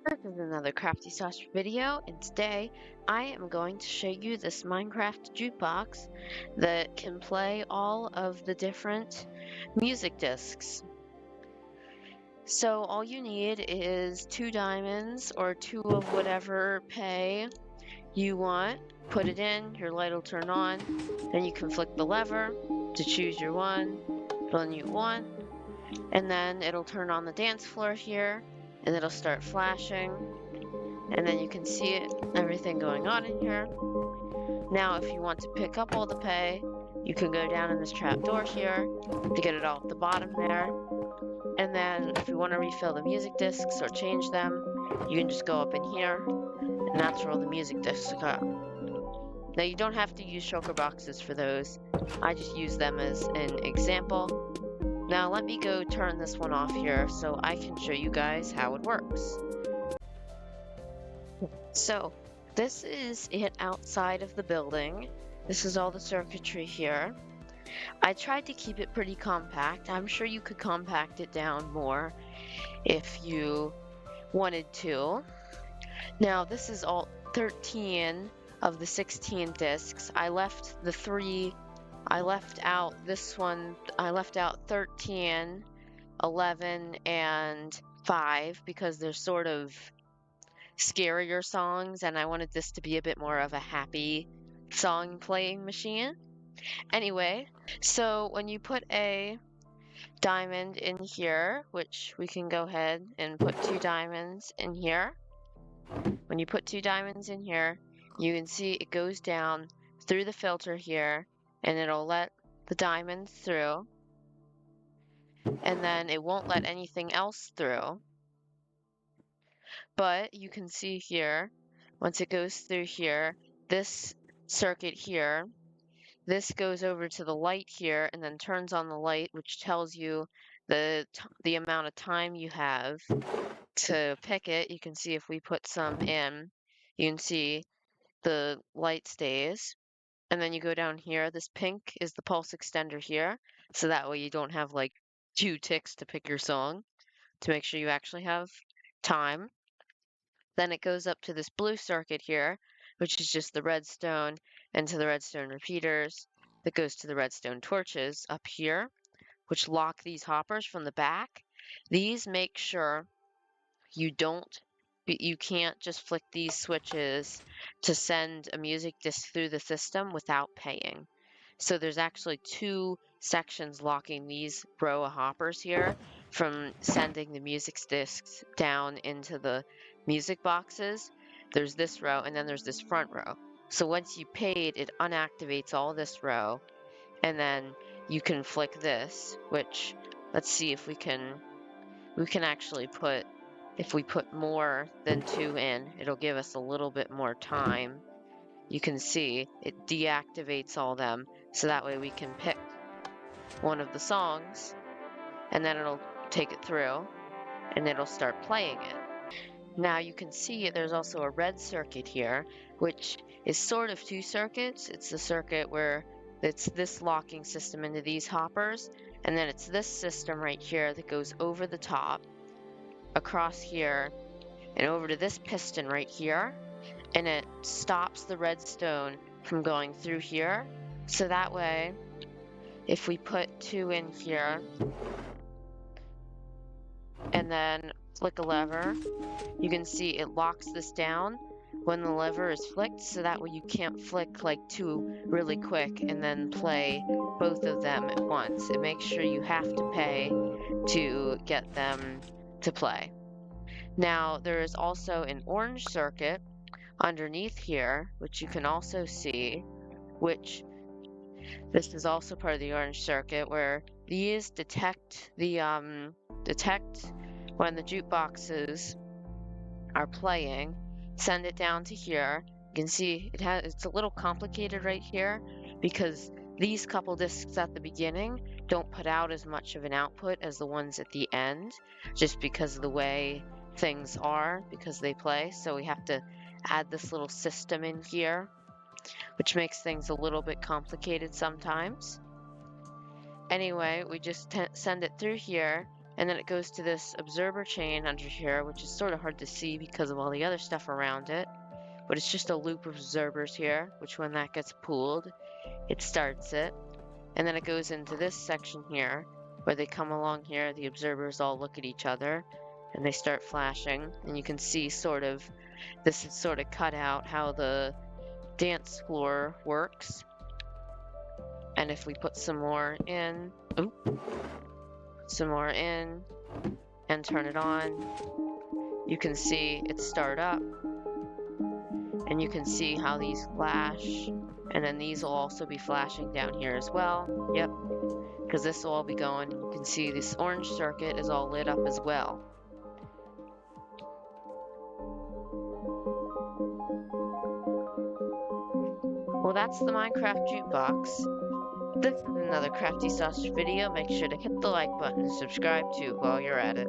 This is another Crafty Sausage video, and today I am going to show you this Minecraft jukebox that can play all of the different music discs. So all you need is 2 diamonds or 2 of whatever pay you want. Put it in, your light will turn on, then you can flick the lever to choose your one you want, and then it'll turn on the dance floor here, and it'll start flashing. And then you can see it, everything going on in here. Now, if you want to pick up all the pay, you can go down in this trap door here to get it all at the bottom there. And then if you want to refill the music discs or change them, you can just go up in here, and that's where all the music discs are. Now, you don't have to use shulker boxes for those. I just use them as an example. Now, let me go turn this one off here so I can show you guys how it works. So, this is it outside of the building. This is all the circuitry here. I tried to keep it pretty compact. I'm sure you could compact it down more if you wanted to. Now, this is all 13 of the 16 discs. I left out this one. I left out 13, 11, and 5 because they're sort of scarier songs, and I wanted this to be a bit more of a happy song playing machine. Anyway, so when you put a diamond in here, which we can go ahead and put 2 diamonds in here. When you put 2 diamonds in here, you can see it goes down through the filter here, and it'll let the diamonds through, and then it won't let anything else through. But you can see here, once it goes through here, this circuit here, this goes over to the light here and then turns on the light, which tells you the amount of time you have to pick it. You can see if we put some in, you can see the light stays. And then you go down here, this pink is the pulse extender here, so that way you don't have like 2 ticks to pick your song, to make sure you actually have time. Then it goes up to this blue circuit here, which is just the redstone, and to the redstone repeaters that goes to the redstone torches up here, which lock these hoppers from the back. These make sure you can't just flick these switches to send a music disc through the system without paying. So there's actually 2 sections locking these row of hoppers here from sending the music discs down into the music boxes. There's this row, and then there's this front row. So once you paid, it unactivates all this row, and then you can flick this, which, let's see if we can actually put, if we put more than 2 in, it'll give us a little bit more time. You can see it deactivates all them, so that way we can pick one of the songs, and then it'll take it through, and it'll start playing it. Now you can see there's also a red circuit here, which is sort of 2 circuits. It's the circuit where it's this locking system into these hoppers, and then it's this system right here that goes over the top, across here, and over to this piston right here, and it stops the redstone from going through here. So that way, if we put 2 in here, and then flick a lever, you can see it locks this down when the lever is flicked, so that way you can't flick like 2 really quick and then play both of them at once. It makes sure you have to pay to get them to play. Now there is also an orange circuit underneath here, which you can also see, which this is also part of the orange circuit, where these detect when the jukeboxes are playing, send it down to here. You can see it's a little complicated right here because these couple discs at the beginning don't put out as much of an output as the ones at the end, just because of the way things are, because they play. So we have to add this little system in here, which makes things a little bit complicated sometimes. Anyway, we just send it through here, And then it goes to this observer chain under here, which is sort of hard to see because of all the other stuff around it. But it's just a loop of observers here, which when that gets pulled, it starts it. And then it goes into this section here, where they come along here, the observers all look at each other, and they start flashing. And you can see this is sort of cut out how the dance floor works. And if we put some more in, and turn it on, you can see it start up. And you can see how these flash. And then these will also be flashing down here as well. Yep, because this will all be going. You can see this orange circuit is all lit up as well. Well, that's the Minecraft jukebox. This is another Crafty Sausage video. Make sure to hit the like button and subscribe too while you're at it.